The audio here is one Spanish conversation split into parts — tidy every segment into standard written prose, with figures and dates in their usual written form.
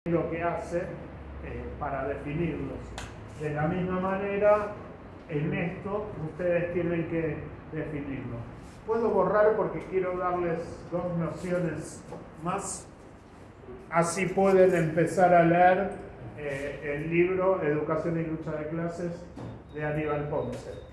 lo que hace para definirlos. De la misma manera, en esto ustedes tienen que definirlo. Puedo borrar porque quiero darles dos nociones más, así pueden empezar a leer el libro Educación y Lucha de Clases de Aníbal Ponce.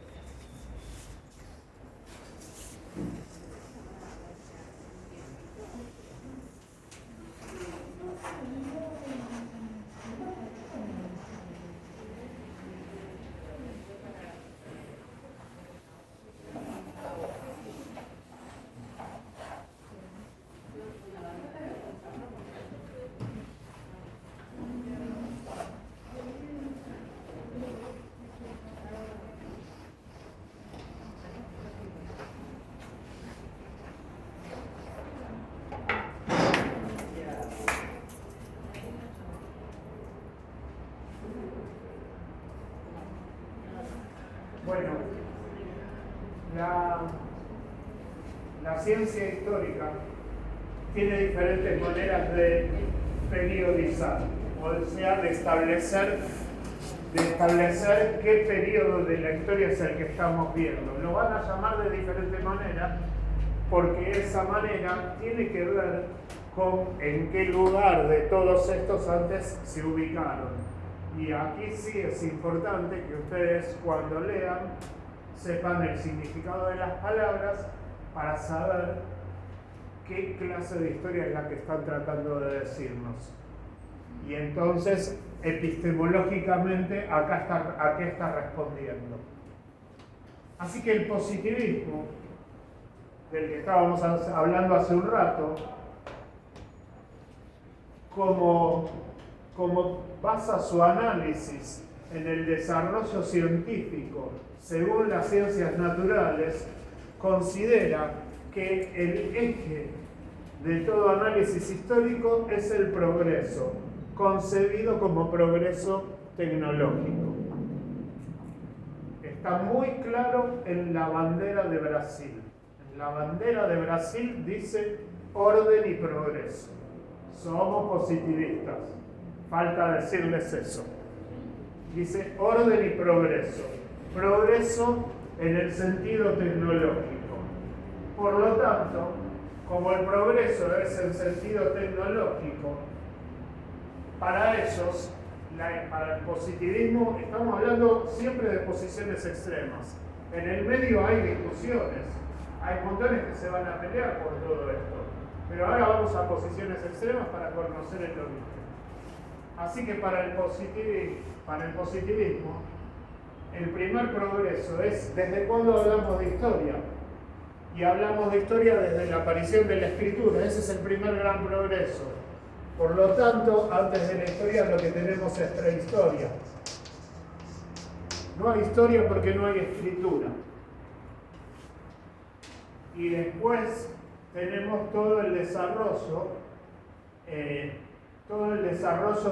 Bueno, la ciencia histórica tiene diferentes maneras de periodizar, o sea, de establecer qué periodo de la historia es el que estamos viendo. Lo van a llamar de diferente manera porque esa manera tiene que ver con en qué lugar de todos estos antes se ubicaron. Y aquí sí es importante que ustedes cuando lean sepan el significado de las palabras para saber qué clase de historia es la que están tratando de decirnos. Y entonces, epistemológicamente, ¿a qué está respondiendo? Así que el positivismo, del que estábamos hablando hace un rato, como basa su análisis en el desarrollo científico según las ciencias naturales, considera que el eje de todo análisis histórico es el progreso, concebido como progreso tecnológico. Está muy claro en la bandera de Brasil. En la bandera de Brasil dice orden y progreso. Somos positivistas. Falta decirles eso. Dice orden y progreso. Progreso en el sentido tecnológico. Por lo tanto, como el progreso es en sentido tecnológico, para ellos, para el positivismo, estamos hablando siempre de posiciones extremas. En el medio hay discusiones, hay montones que se van a pelear por todo esto. Pero ahora vamos a posiciones extremas para conocer el origen. Así que para el positivismo, el primer progreso es desde cuándo hablamos de historia. Y hablamos de historia desde la aparición de la escritura. Ese es el primer gran progreso. Por lo tanto, antes de la historia lo que tenemos es prehistoria. No hay historia porque no hay escritura. Y después tenemos todo el desarrollo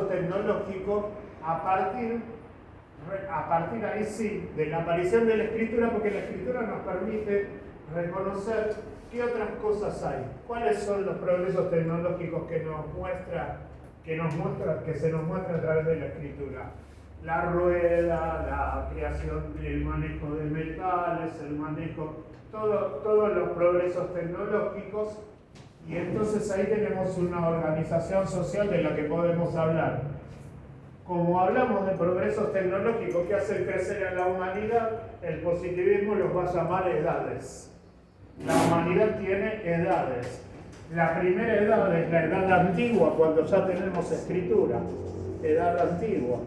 tecnológico a partir ahí sí de la aparición de la escritura, porque la escritura nos permite reconocer qué otras cosas hay, cuáles son los progresos tecnológicos que se nos muestra a través de la escritura. La rueda, la creación del manejo de metales, el manejo, todos los progresos tecnológicos. Y entonces ahí tenemos una organización social de la que podemos hablar. Como hablamos de progresos tecnológicos que hacen crecer a la humanidad, el positivismo los va a llamar edades. La humanidad tiene edades. La primera edad es la edad antigua, cuando ya tenemos escritura. Edad antigua.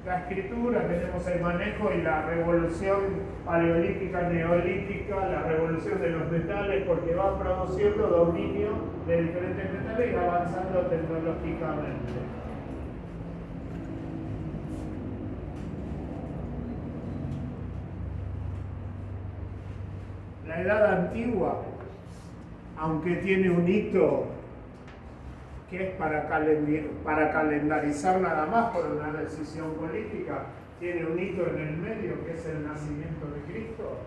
La escritura, tenemos el manejo y la revolución paleolítica, neolítica, la revolución de los metales, porque va produciendo dominio de diferentes metales y va avanzando tecnológicamente. La edad antigua, aunque tiene un hito que es para calendarizar nada más por una decisión política, tiene un hito en el medio que es el nacimiento de Cristo,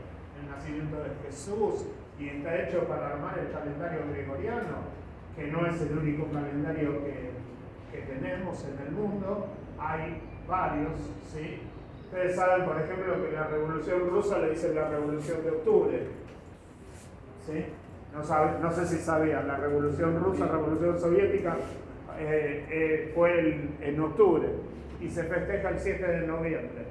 el nacimiento de Jesús, y está hecho para armar el calendario gregoriano, que no es el único calendario que tenemos en el mundo, hay varios, ¿sí? Ustedes saben, por ejemplo, que la Revolución Rusa le dicen la Revolución de Octubre, ¿sí? No sé si sabían, la Revolución Rusa, la Revolución Soviética, fue en octubre y se festeja el 7 de noviembre.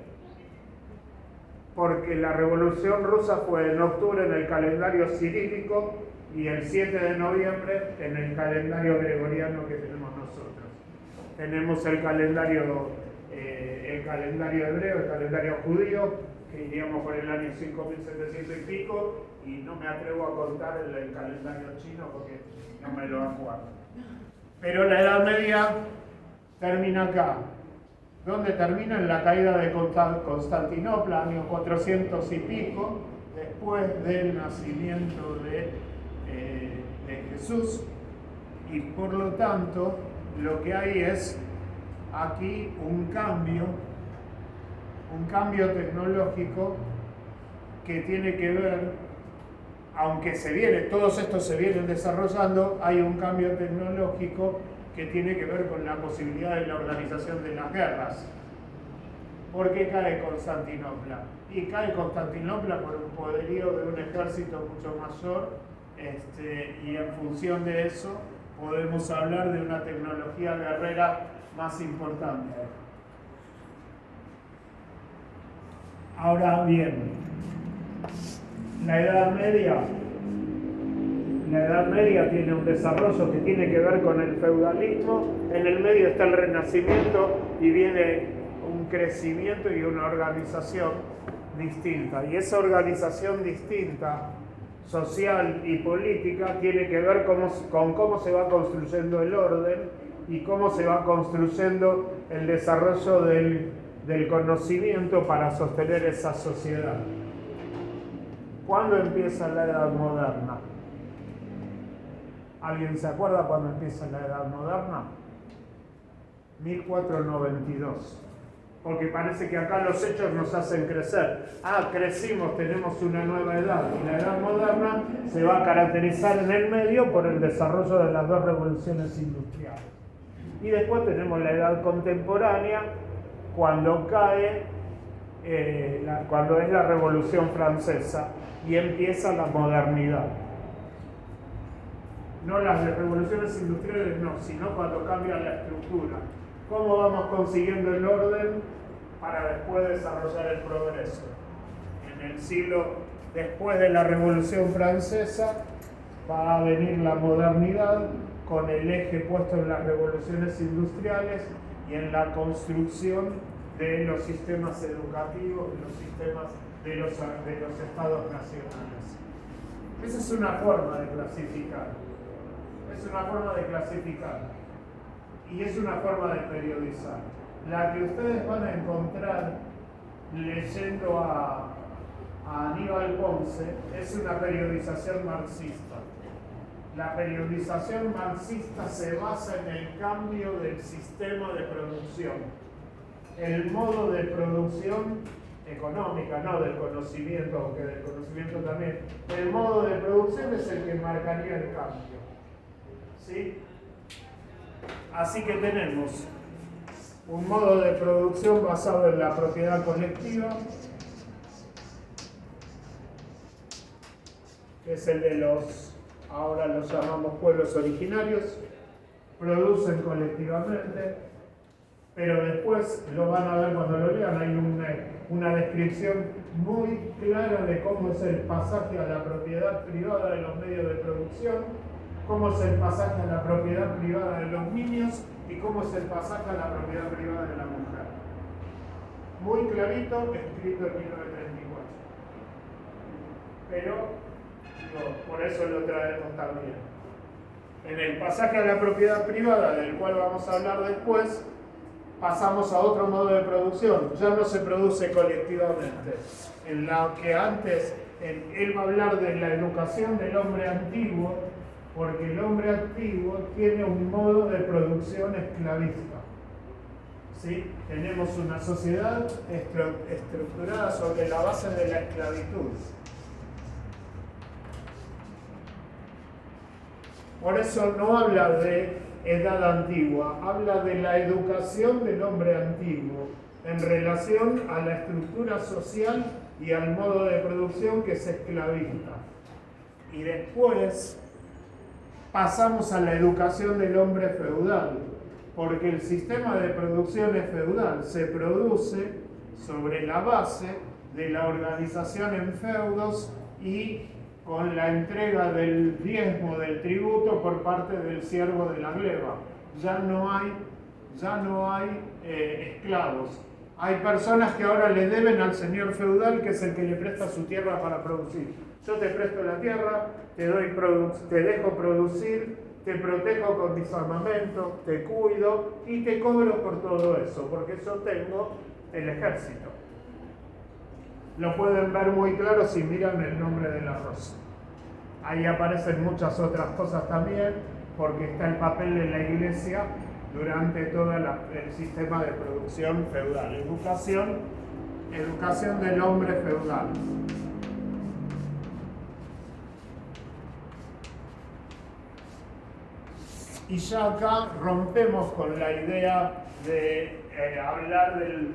Porque la Revolución Rusa fue en octubre en el calendario cirílico y el 7 de noviembre en el calendario gregoriano que tenemos nosotros. Tenemos el calendario hebreo, el calendario judío, que iríamos por el año 5700 y pico, y no me atrevo a contar el calendario chino porque no me lo acuerdo. Pero la Edad Media termina acá. ¿Dónde termina? En la caída de Constantinopla, año 400 y pico, después del nacimiento de Jesús. Y por lo tanto, lo que hay es aquí un cambio tecnológico que tiene que ver, aunque todos estos se vienen desarrollando, hay un cambio tecnológico que tiene que ver con la posibilidad de la organización de las guerras. ¿Por qué cae Constantinopla? Y cae Constantinopla por un poderío de un ejército mucho mayor, y en función de eso podemos hablar de una tecnología guerrera más importante. Ahora bien, la Edad Media tiene un desarrollo que tiene que ver con el feudalismo, en el medio está el Renacimiento y viene un crecimiento y una organización distinta. Y esa organización distinta, social y política, tiene que ver con cómo se va construyendo el orden y cómo se va construyendo el desarrollo del conocimiento para sostener esa sociedad. ¿Cuándo empieza la Edad Moderna? ¿Alguien se acuerda cuándo empieza la Edad Moderna? 1492. Porque parece que acá los hechos nos hacen crecer. Crecimos, tenemos una nueva edad. Y la Edad Moderna se va a caracterizar en el medio por el desarrollo de las dos revoluciones industriales. Y después tenemos la Edad Contemporánea, cuando cuando es la Revolución Francesa y empieza la modernidad. No las revoluciones industriales, no, sino cuando cambia la estructura. ¿Cómo vamos consiguiendo el orden para después desarrollar el progreso? En el siglo después de la Revolución Francesa va a venir la modernidad con el eje puesto en las revoluciones industriales y en la construcción de los sistemas educativos, de los sistemas de los estados nacionales. Esa es una forma de clasificar. Es una forma de clasificar. Y es una forma de periodizar. La que ustedes van a encontrar leyendo a Aníbal Ponce es una periodización marxista. La periodización marxista se basa en el cambio del sistema de producción. El modo de producción económica, no del conocimiento, aunque del conocimiento también. El modo de producción es el que marcaría el cambio. ¿Sí? Así que tenemos un modo de producción basado en la propiedad colectiva, que es el de ahora los llamamos pueblos originarios, producen colectivamente, pero después lo van a ver cuando lo lean, hay una descripción muy clara de cómo es el pasaje a la propiedad privada de los medios de producción, cómo es el pasaje a la propiedad privada de los niños y cómo es el pasaje a la propiedad privada de la mujer. Muy clarito, escrito en 1934. Pero, por eso lo traemos también. En el pasaje a la propiedad privada, del cual vamos a hablar después, pasamos a otro modo de producción. Ya no se produce colectivamente. En la que antes, él va a hablar de la educación del hombre antiguo, porque el hombre antiguo tiene un modo de producción esclavista. ¿Sí? Tenemos una sociedad estructurada sobre la base de la esclavitud. Por eso no habla de edad antigua, habla de la educación del hombre antiguo en relación a la estructura social y al modo de producción que es esclavista. Y después pasamos a la educación del hombre feudal, porque el sistema de producción es feudal, se produce sobre la base de la organización en feudos y con la entrega del diezmo del tributo por parte del siervo de la gleba. Ya no hay esclavos. Hay personas que ahora le deben al señor feudal, que es el que le presta su tierra para producir. Yo te presto la tierra, te dejo producir, te protejo con mis armamentos, te cuido y te cobro por todo eso, porque yo tengo el ejército. Lo pueden ver muy claro si miran el nombre de la rosa. Ahí aparecen muchas otras cosas también, porque está el papel de la iglesia durante todo el sistema de producción feudal. Educación del hombre feudal. Y ya acá rompemos con la idea de hablar de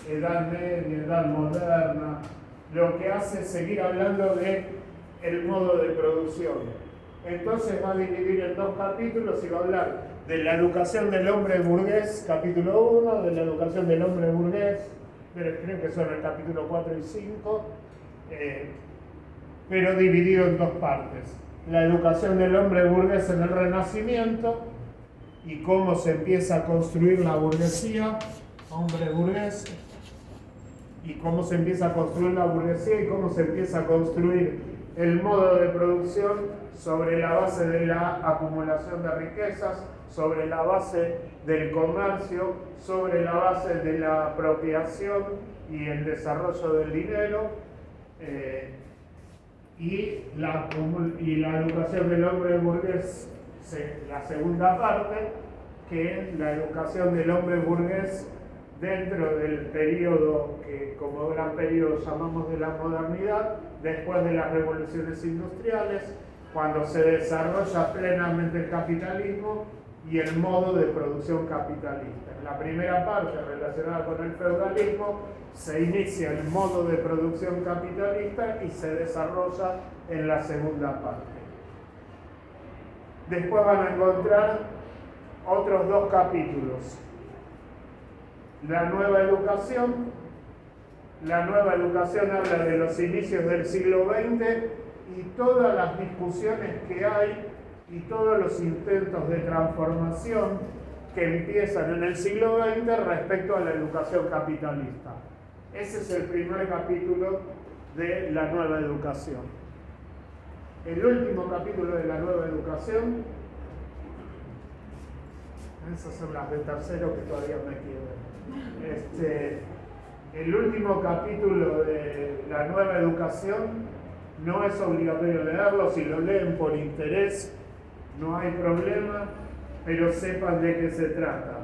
edad media, edad moderna. Lo que hace es seguir hablando de el modo de producción. Entonces va a dividir en 2 capítulos y va a hablar de la educación del hombre burgués, capítulo 1, de la educación del hombre burgués, creo que son el capítulo 4 y 5, pero dividido en 2 partes. La educación del hombre burgués en el Renacimiento y cómo se empieza a construir la burguesía, hombre burgués, y cómo se empieza a construir la burguesía y cómo se empieza a construir el modo de producción sobre la base de la acumulación de riquezas, sobre la base del comercio, sobre la base de la apropiación y el desarrollo del dinero, y la educación del hombre burgués, la segunda parte, que es la educación del hombre burgués dentro del periodo que como gran periodo llamamos de la modernidad, después de las revoluciones industriales, cuando se desarrolla plenamente el capitalismo y el modo de producción capitalista. En la primera parte, relacionada con el feudalismo, se inicia el modo de producción capitalista y se desarrolla en la segunda parte. Después van a encontrar otros 2 capítulos. La nueva educación habla de los inicios del siglo XX y todas las discusiones que hay y todos los intentos de transformación que empiezan en el siglo XX respecto a la educación capitalista. Ese es el primer capítulo de la nueva educación. El último capítulo de la nueva educación, esas son las de tercero que todavía me quedan. El último capítulo de la nueva educación no es obligatorio leerlo, si lo leen por interés no hay problema, pero sepan de qué se trata.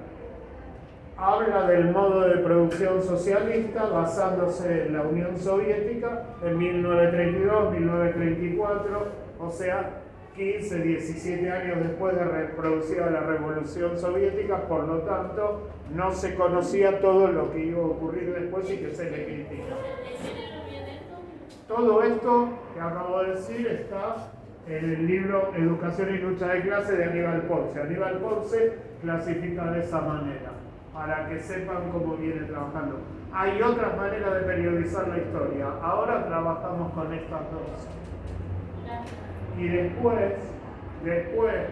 Habla del modo de producción socialista basándose en la Unión Soviética en 1932, 1934, o sea, 15, 17 años después de reproducida la Revolución Soviética, por lo tanto, no se conocía todo lo que iba a ocurrir después y que se le critica. Todo esto que acabo de decir está en el libro Educación y Lucha de Clase de Aníbal Ponce. Aníbal Ponce clasifica de esa manera, para que sepan cómo viene trabajando. Hay otras maneras de periodizar la historia. Ahora trabajamos con estas 2. Y después,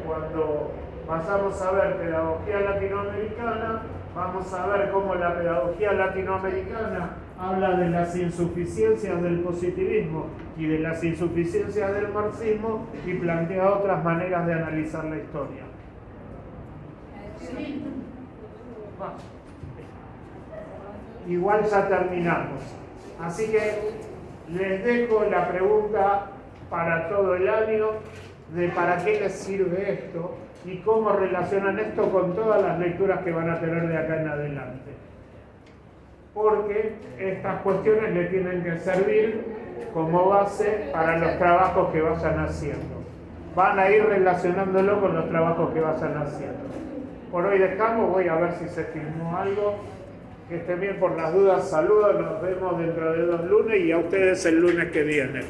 cuando pasamos a ver pedagogía latinoamericana, vamos a ver cómo la pedagogía latinoamericana habla de las insuficiencias del positivismo y de las insuficiencias del marxismo y plantea otras maneras de analizar la historia. ¿Sí? Igual ya terminamos. Así que les dejo la pregunta para todo el año de para qué les sirve esto y cómo relacionan esto con todas las lecturas que van a tener de acá en adelante. porque estas cuestiones le tienen que servir como base para los trabajos que vayan haciendo. Van a ir relacionándolo con los trabajos que vayan haciendo. Por hoy dejamos, voy a ver si se filmó algo. Que estén bien, por las dudas, saludos, nos vemos dentro de 2 lunes y a ustedes el lunes que viene.